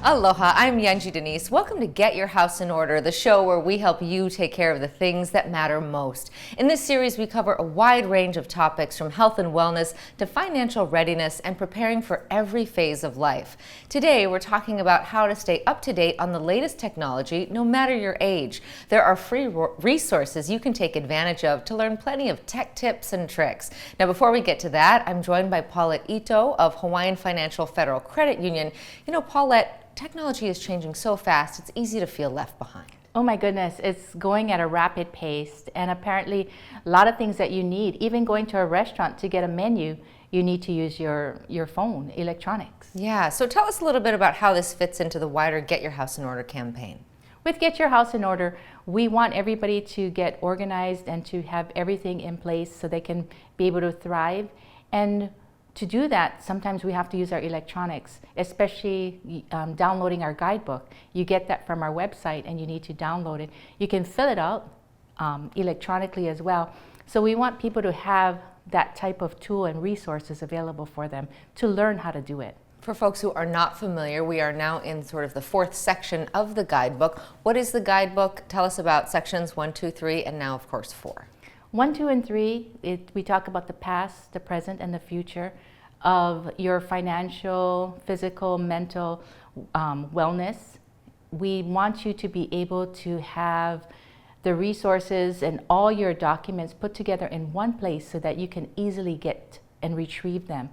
Aloha, I'm Yanji Denise. Welcome to Get Your House in Order, the show where we help you take care of the things that matter most. In this series, we cover a wide range of topics from health and wellness to financial readiness and preparing for every phase of life. Today, we're talking about how to stay up to date on the latest technology, no matter your age. There are free resources you can take advantage of to learn plenty of tech tips and tricks. Now, before we get to that, I'm joined by Paulette Ito of Hawaiian Financial Federal Credit Union. You know, Paulette, technology is changing so fast, it's easy to feel left behind. Oh my goodness, it's going at a rapid pace, and apparently a lot of things that you need, even going to a restaurant to get a menu, you need to use your phone, electronics. Yeah, so tell us a little bit about how this fits into the wider Get Your House in Order campaign. With Get Your House in Order, we want everybody to get organized and to have everything in place so they can be able to thrive. And to do that, sometimes we have to use our electronics, especially downloading our guidebook. You get that from our website and you need to download it. You can fill it out electronically as well. So we want people to have that type of tool and resources available for them to learn how to do it. For folks who are not familiar, we are now in sort of the fourth section of the guidebook. What is the guidebook? Tell us about sections 1, 2, 3, and now of course 4. 1, 2, and 3, we talk about the past, the present, and the future of your financial, physical, mental wellness. We want you to be able to have the resources and all your documents put together in one place so that you can easily get and retrieve them.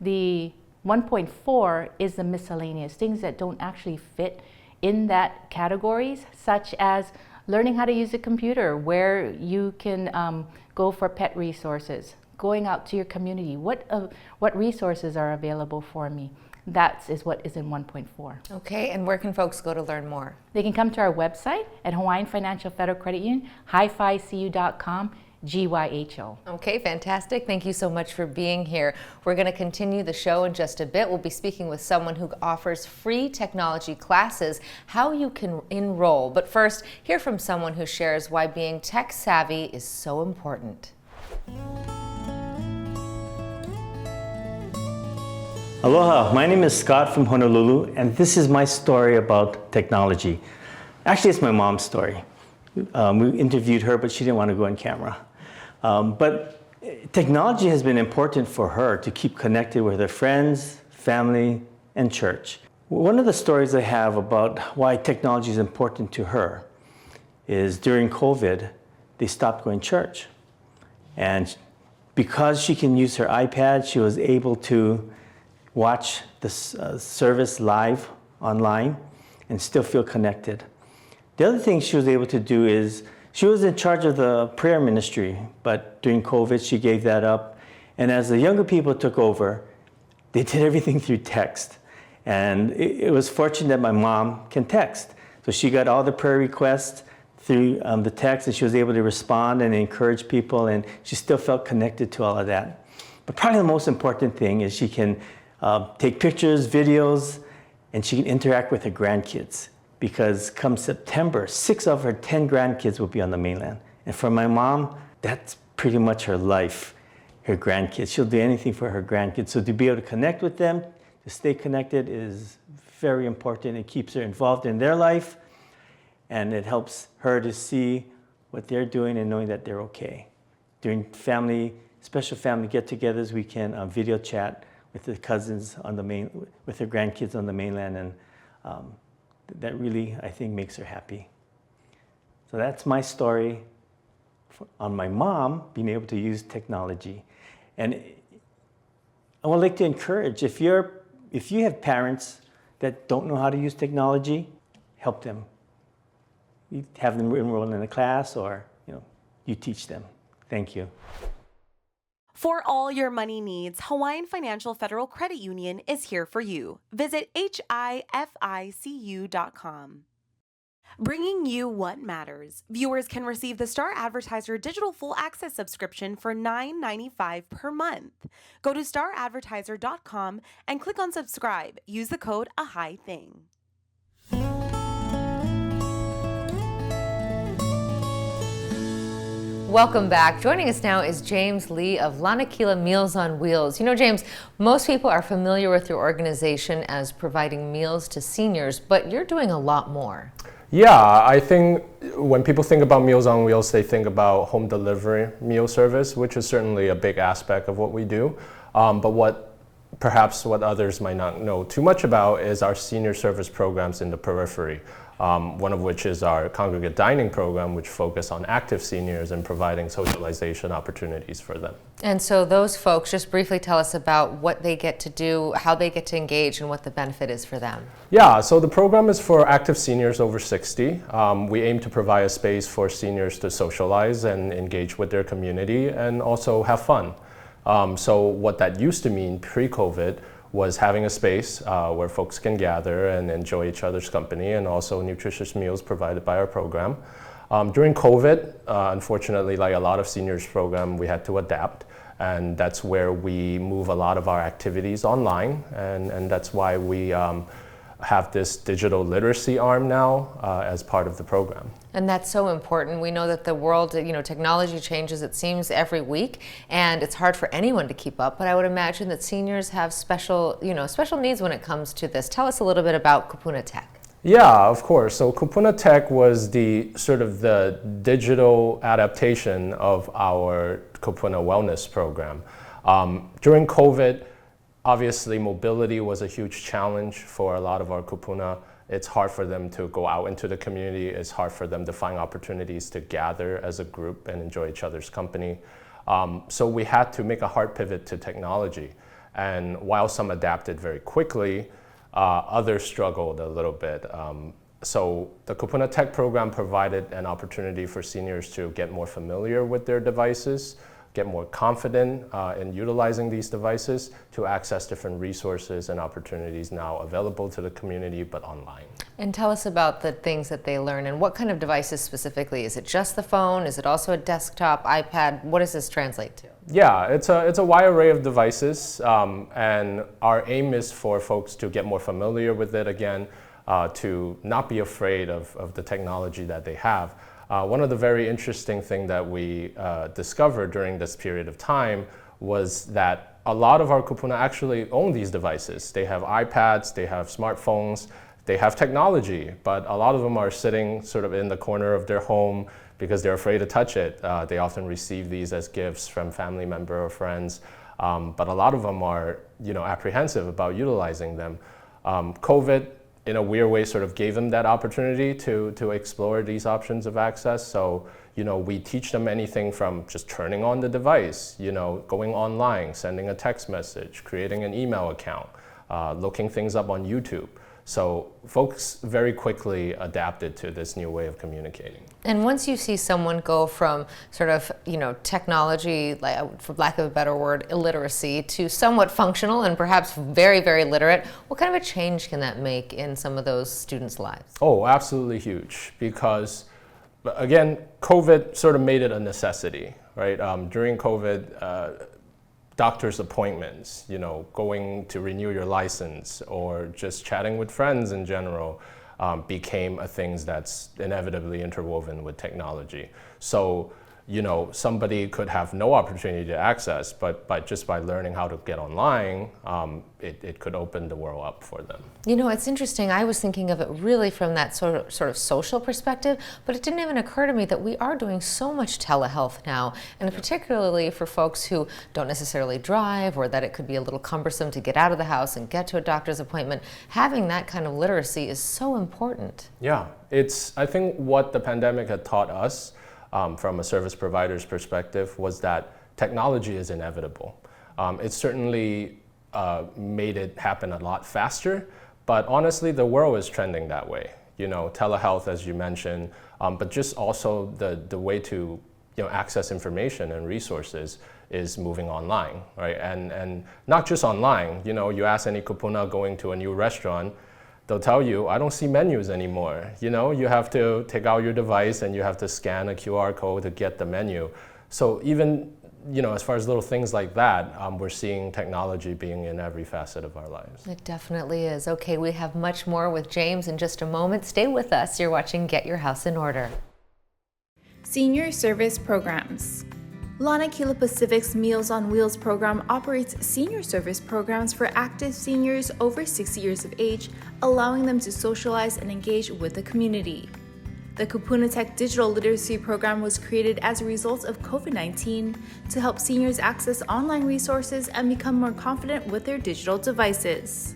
The 1.4 is the miscellaneous, things that don't actually fit in that categories, such as learning how to use a computer, where you can go for pet resources, going out to your community, what resources are available for me. That is what is in 1.4. Okay, and where can folks go to learn more? They can come to our website at Hawaiian Financial Federal Credit Union, hificu.com, GYHO. Okay, fantastic. Thank you so much for being here. We're going to continue the show in just a bit. We'll be speaking with someone who offers free technology classes, how you can enroll. But first, hear from someone who shares why being tech savvy is so important. Aloha, my name is Scott from Honolulu, and this is my story about technology. Actually, it's my mom's story. We interviewed her, but she didn't want to go on camera. But technology has been important for her to keep connected with her friends, family, and church. One of the stories I have about why technology is important to her is during COVID, they stopped going to church. And because she can use her iPad, she was able to watch the service live online and still feel connected. The other thing she was able to do is, she was in charge of the prayer ministry, but during COVID, she gave that up. And as the younger people took over, they did everything through text. And it was fortunate that my mom can text. So she got all the prayer requests through the text, and she was able to respond and encourage people, and she still felt connected to all of that. But probably the most important thing is she can take pictures, videos, and she can interact with her grandkids. Because come September, 6 of her 10 grandkids will be on the mainland. And for my mom, that's pretty much her life, her grandkids. She'll do anything for her grandkids. So to be able to connect with them, to stay connected is very important. It keeps her involved in their life, and it helps her to see what they're doing and knowing that they're okay. During special family get-togethers, we can video chat with the cousins with her grandkids on the mainland, and that really, I think, makes her happy. So that's my story on my mom being able to use technology. And I would like to encourage, if you have parents that don't know how to use technology, help them. You have them enroll in a class, or you teach them. Thank you. For all your money needs, Hawaiian Financial Federal Credit Union is here for you. Visit hificu.com. Bringing you what matters. Viewers can receive the Star Advertiser Digital Full Access subscription for $9.95 per month. Go to staradvertiser.com and click on subscribe. Use the code AHITHING. Welcome back. Joining us now is James Lee of Lanakila Meals on Wheels. You know, James, most people are familiar with your organization as providing meals to seniors, but you're doing a lot more. Yeah, I think when people think about Meals on Wheels, they think about home delivery meal service, which is certainly a big aspect of what we do. But perhaps what others might not know too much about is our senior service programs in the periphery. One of which is our congregate dining program, which focus on active seniors and providing socialization opportunities for them. And so those folks, just briefly tell us about what they get to do, how they get to engage, and what the benefit is for them. Yeah, so the program is for active seniors over 60. We aim to provide a space for seniors to socialize and engage with their community and also have fun. So what that used to mean pre-COVID was having a space where folks can gather and enjoy each other's company, and also nutritious meals provided by our program. During COVID, unfortunately, like a lot of seniors program, we had to adapt, and that's where we move a lot of our activities online, and that's why we have this digital literacy arm now as part of the program. And that's so important. We know that the world, technology changes, it seems, every week, and it's hard for anyone to keep up, but I would imagine that seniors have special needs when it comes to this. Tell us a little bit about Kupuna Tech. Yeah, of course. So Kupuna Tech was the sort of the digital adaptation of our Kupuna Wellness program. During COVID, obviously, mobility was a huge challenge for a lot of our kupuna. It's hard for them to go out into the community. It's hard for them to find opportunities to gather as a group and enjoy each other's company. So we had to make a hard pivot to technology. And while some adapted very quickly, others struggled a little bit. So the Kupuna Tech program provided an opportunity for seniors to get more familiar with their devices, get more confident in utilizing these devices to access different resources and opportunities now available to the community, but online. And tell us about the things that they learn, and what kind of devices specifically? Is it just the phone? Is it also a desktop, iPad? What does this translate to? Yeah, it's a wide array of devices, and our aim is for folks to get more familiar with it again, to not be afraid of the technology that they have. One of the very interesting things that we discovered during this period of time was that a lot of our kupuna actually own these devices. They have iPads, they have smartphones, they have technology, but a lot of them are sitting sort of in the corner of their home because they're afraid to touch it. They often receive these as gifts from family member or friends, but a lot of them are, apprehensive about utilizing them. COVID, in a weird way, sort of gave them that opportunity to explore these options of access. So, we teach them anything from just turning on the device, going online, sending a text message, creating an email account, looking things up on YouTube. So folks very quickly adapted to this new way of communicating. And once you see someone go from sort of, technology, for lack of a better word, illiteracy, to somewhat functional and perhaps very, very literate, what kind of a change can that make in some of those students' lives? Oh, absolutely huge, because again, COVID sort of made it a necessity, right? During COVID, doctor's appointments, going to renew your license, or just chatting with friends in general became a thing that's inevitably interwoven with technology. So, somebody could have no opportunity to access, but just by learning how to get online, it could open the world up for them. It's interesting. I was thinking of it really from that sort of social perspective, but it didn't even occur to me that we are doing so much telehealth now, and particularly for folks who don't necessarily drive, or that it could be a little cumbersome to get out of the house and get to a doctor's appointment. Having that kind of literacy is so important. Yeah, I think what the pandemic had taught us from a service provider's perspective was that technology is inevitable. It certainly made it happen a lot faster, but honestly, the world is trending that way. Telehealth, as you mentioned, but just also the way to access information and resources is moving online, right? And not just online. You ask any kupuna going to a new restaurant, they'll tell you, I don't see menus anymore. You have to take out your device and you have to scan a QR code to get the menu. So even, as far as little things like that, we're seeing technology being in every facet of our lives. It definitely is. Okay, we have much more with James in just a moment. Stay with us. You're watching Get Your House in Order. Senior Service Programs. Lanakila Pacific's Meals on Wheels program operates senior service programs for active seniors over 60 years of age, allowing them to socialize and engage with the community. The Kupuna Tech digital literacy program was created as a result of COVID-19 to help seniors access online resources and become more confident with their digital devices.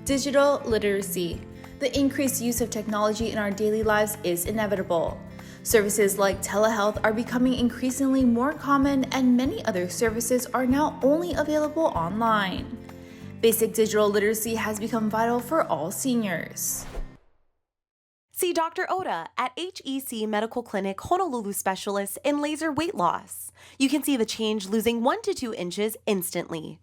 Digital literacy. The increased use of technology in our daily lives is inevitable. Services like telehealth are becoming increasingly more common, and many other services are now only available online. Basic digital literacy has become vital for all seniors. See Dr. Oda at HEC Medical Clinic Honolulu Specialist in laser weight loss. You can see the change losing 1 to 2 inches instantly.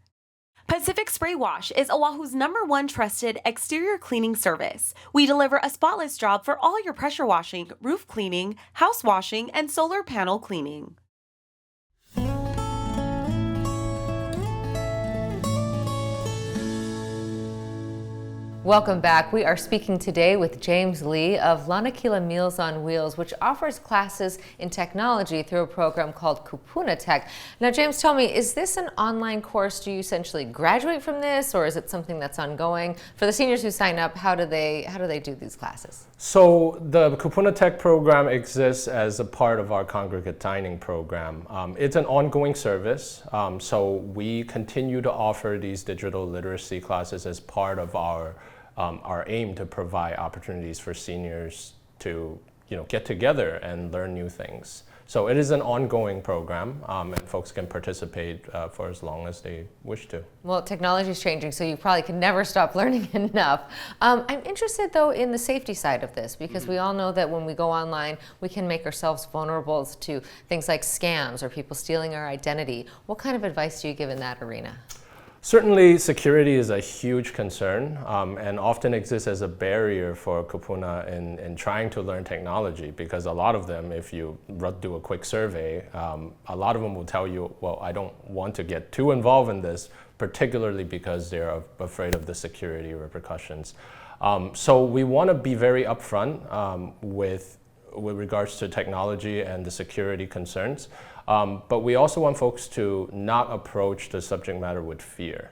Pacific Spray Wash is Oahu's #1 trusted exterior cleaning service. We deliver a spotless job for all your pressure washing, roof cleaning, house washing, and solar panel cleaning. Welcome back. We are speaking today with James Lee of Lanakila Meals on Wheels, which offers classes in technology through a program called Kupuna Tech. Now, James, tell me, is this an online course? Do you essentially graduate from this, or is it something that's ongoing? For the seniors who sign up, how do they do these classes? So the Kupuna Tech program exists as a part of our congregate dining program. It's an ongoing service, so we continue to offer these digital literacy classes as part of our aim to provide opportunities for seniors to get together and learn new things. So it is an ongoing program, and folks can participate for as long as they wish to. Well, technology is changing, so you probably can never stop learning enough. I'm interested, though, in the safety side of this, because we all know that when we go online, we can make ourselves vulnerable to things like scams or people stealing our identity. What kind of advice do you give in that arena? Certainly, security is a huge concern and often exists as a barrier for Kupuna in trying to learn technology, because a lot of them, if you do a quick survey, a lot of them will tell you, well, I don't want to get too involved in this, particularly because they're afraid of the security repercussions. So we want to be very upfront with regards to technology and the security concerns. But we also want folks to not approach the subject matter with fear.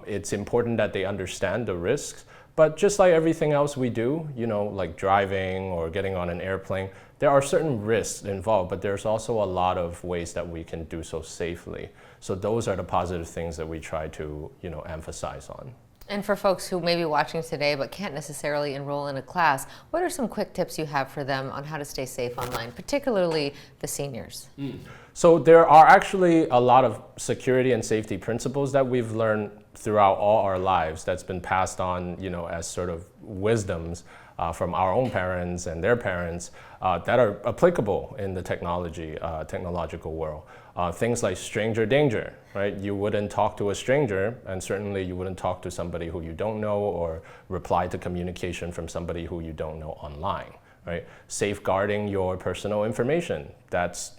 It's important that they understand the risks, but just like everything else we do, like driving or getting on an airplane, there are certain risks involved, but there's also a lot of ways that we can do so safely. So those are the positive things that we try to, emphasize on. And for folks who may be watching today but can't necessarily enroll in a class, what are some quick tips you have for them on how to stay safe online, particularly the seniors? So there are actually a lot of security and safety principles that we've learned throughout all our lives that's been passed on, as sort of wisdoms from our own parents and their parents that are applicable in the technological world. Things like stranger danger, right? You wouldn't talk to a stranger, and certainly you wouldn't talk to somebody who you don't know or reply to communication from somebody who you don't know online, right? Safeguarding your personal information, that's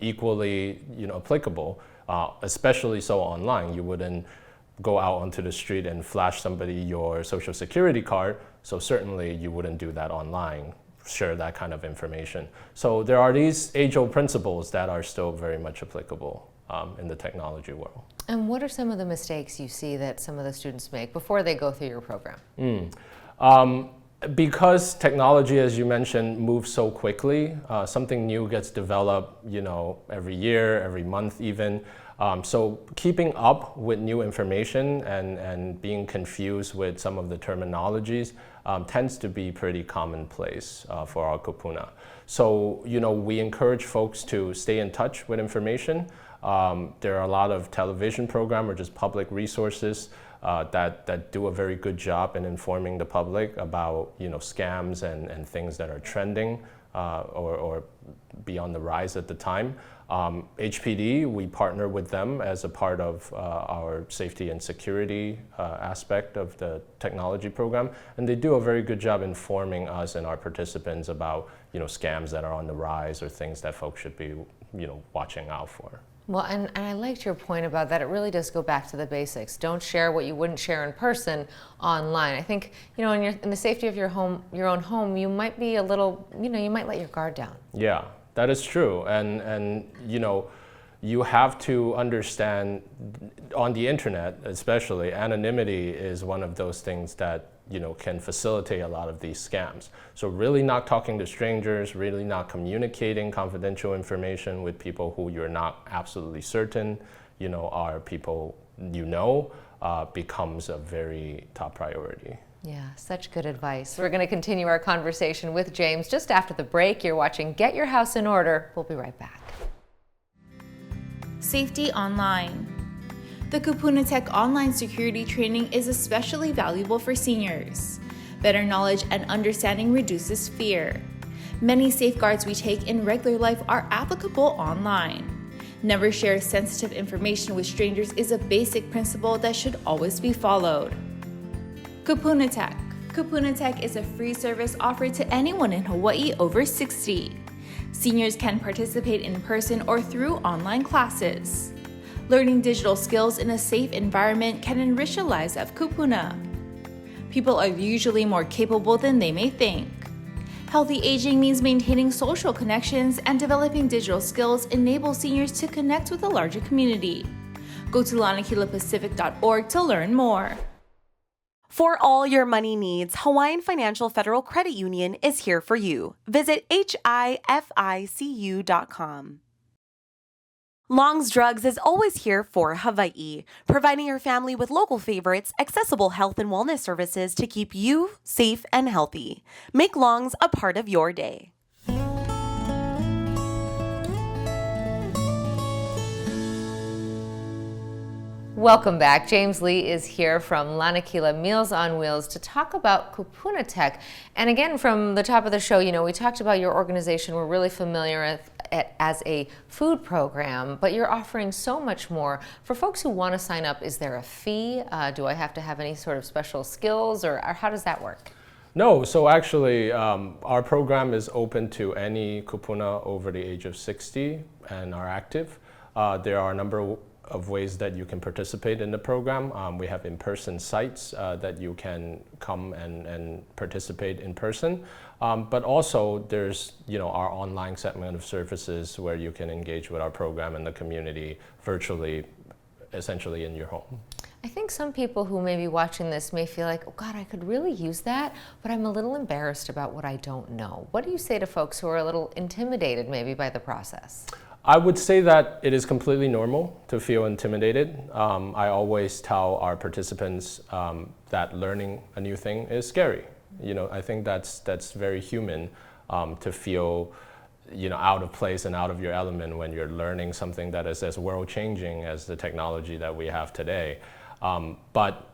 equally applicable, especially so online. You wouldn't go out onto the street and flash somebody your social security card, so certainly you wouldn't do that online, share that kind of information. So there are these age-old principles that are still very much applicable in the technology world. And what are some of the mistakes you see that some of the students make before they go through your program? Because technology, as you mentioned, moves so quickly, something new gets developed, every year, every month even. So keeping up with new information and being confused with some of the terminologies tends to be pretty commonplace for our Kupuna. So, we encourage folks to stay in touch with information. There are a lot of television programs or just public resources that do a very good job in informing the public about scams and things that are trending or be on the rise at the time. HPD, we partner with them as a part of our safety and security aspect of the technology program, and they do a very good job informing us and our participants about scams that are on the rise or things that folks should be watching out for. Well, and I liked your point about that. It really does go back to the basics. Don't share what you wouldn't share in person online. I think, in the safety of your own home, you might be a little, you might let your guard down. Yeah, That is true, and you know, you have to understand, on the internet especially, anonymity is one of those things that, you know, can facilitate a lot of these scams. So really not talking to strangers, really not communicating confidential information with people who you're not absolutely certain, you know, are people you know, becomes a very top priority. Yeah, such good advice. We're going to continue our conversation with James just after the break. You're watching Get Your House in Order. We'll be right back. Safety online. The Kupuna Tech online security training is especially valuable for seniors. Better knowledge and understanding reduces fear. Many safeguards we take in regular life are applicable online. Never share sensitive information with strangers is a basic principle that should always be followed. Kupuna Tech. Kupuna Tech is a free service offered to anyone in Hawaii over 60. Seniors can participate in person or through online classes. Learning digital skills in a safe environment can enrich the lives of Kupuna. People are usually more capable than they may think. Healthy aging means maintaining social connections, and developing digital skills enable seniors to connect with a larger community. Go to lanakilapacific.org to learn more. For all your money needs, Hawaiian Financial Federal Credit Union is here for you. Visit hificu.com. Long's Drugs is always here for Hawaii, providing your family with local favorites, accessible health and wellness services to keep you safe and healthy. Make Long's a part of your day. Welcome back. James Lee is here from Lanakila Meals on Wheels to talk about Kupuna Tech. And again, from the top of the show, you know, we talked about your organization. We're really familiar with it as a food program, but you're offering so much more. For folks who want to sign up, is there a fee? Do I have to have any sort of special skills, or how does that work? No, so actually our program is open to any kupuna over the age of 60 and are active. There are a number of ways that you can participate in the program. We have in-person sites that you can come and participate in person. But also there's, you know, our online segment of services where you can engage with our program and the community virtually, essentially in your home. I think some people who may be watching this may feel like, oh God, I could really use that, but I'm a little embarrassed about what I don't know. What do you say to folks who are a little intimidated maybe by the process? I would say that it is completely normal to feel intimidated. I always tell our participants that learning a new thing is scary. You know, I think that's very human to feel, you know, out of place and out of your element when you're learning something that is as world-changing as the technology that we have today. But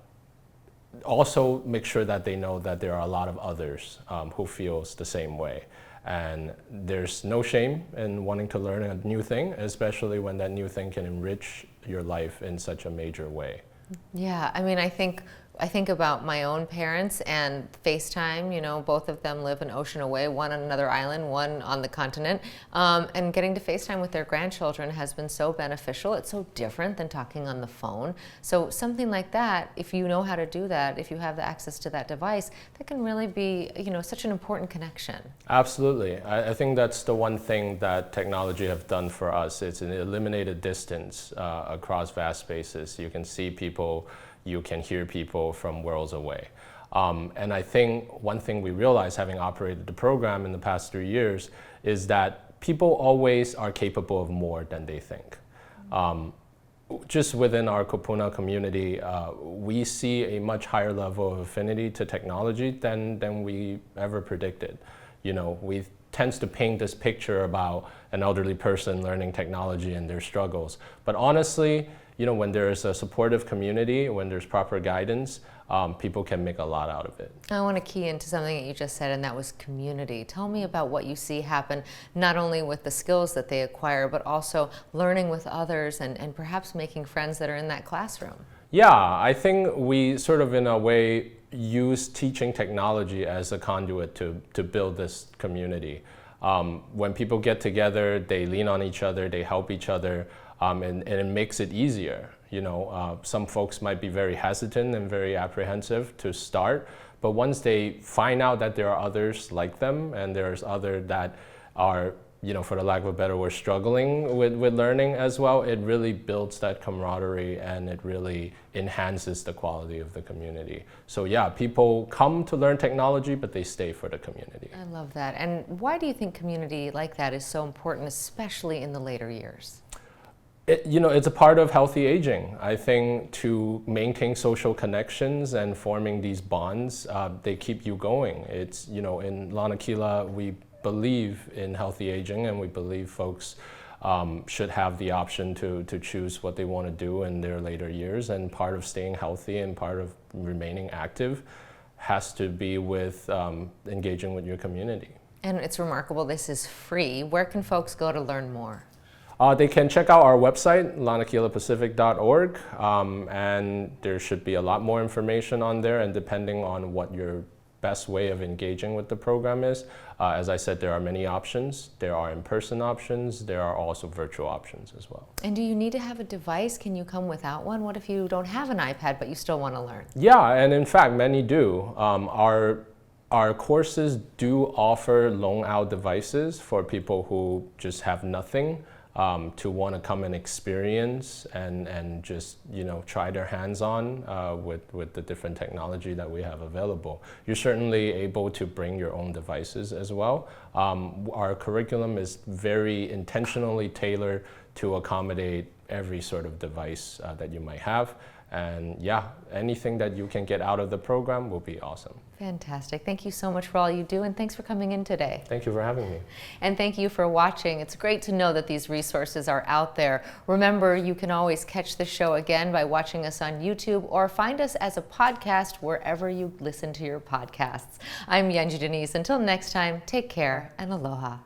also make sure that they know that there are a lot of others who feels the same way. And there's no shame in wanting to learn a new thing, especially when that new thing can enrich your life in such a major way. Yeah, I mean, I think about my own parents and FaceTime. You know, both of them live an ocean away, one on another island, one on the continent. And getting to FaceTime with their grandchildren has been so beneficial. It's so different than talking on the phone. So something like that, if you know how to do that, if you have the access to that device, that can really be, you know, such an important connection. Absolutely. I think that's the one thing that technology have done for us. It's an eliminated distance across vast spaces. You can see people, you can hear people from worlds away. And I think one thing we realized, having operated the program in the past 3 years, is that people always are capable of more than they think. Just within our Kupuna community, we see a much higher level of affinity to technology than we ever predicted. You know, we tends to paint this picture about an elderly person learning technology and their struggles. But honestly, you know, when there's a supportive community, when there's proper guidance, people can make a lot out of it. I want to key into something that you just said, and that was community. Tell me about what you see happen, not only with the skills that they acquire, but also learning with others and perhaps making friends that are in that classroom. Yeah, I think we sort of, in a way, use teaching technology as a conduit to build this community. When people get together, they lean on each other, they help each other. And it makes it easier. You know, some folks might be very hesitant and very apprehensive to start, but once they find out that there are others like them and there's others that are for the lack of a better word, struggling with learning as well, it really builds that camaraderie and it really enhances the quality of the community. So yeah, people come to learn technology, but they stay for the community. I love that. And why do you think community like that is so important, especially in the later years? It's a part of healthy aging. I think to maintain social connections and forming these bonds, they keep you going. It's, in Lanakila, we believe in healthy aging, and we believe folks should have the option to choose what they want to do in their later years. And part of staying healthy and part of remaining active has to be with engaging with your community. And it's remarkable, this is free. Where can folks go to learn more? They can check out our website, lanakilapacific.org, and there should be a lot more information on there, and depending on what your best way of engaging with the program is. As I said, there are many options. There are in-person options. There are also virtual options as well. And do you need to have a device? Can you come without one? What if you don't have an iPad, but you still want to learn? Yeah, and in fact, many do. Our courses do offer loan-out devices for people who just have nothing. To want to come and experience and just try their hands on with the different technology that we have available. You're certainly able to bring your own devices as well. Our curriculum is very intentionally tailored to accommodate every sort of device that you might have. And yeah, anything that you can get out of the program will be awesome. Fantastic. Thank you so much for all you do, and thanks for coming in today. Thank you for having me. And thank you for watching. It's great to know that these resources are out there. Remember, you can always catch the show again by watching us on YouTube or find us as a podcast wherever you listen to your podcasts. I'm Yanji Denise. Until next time, take care and aloha.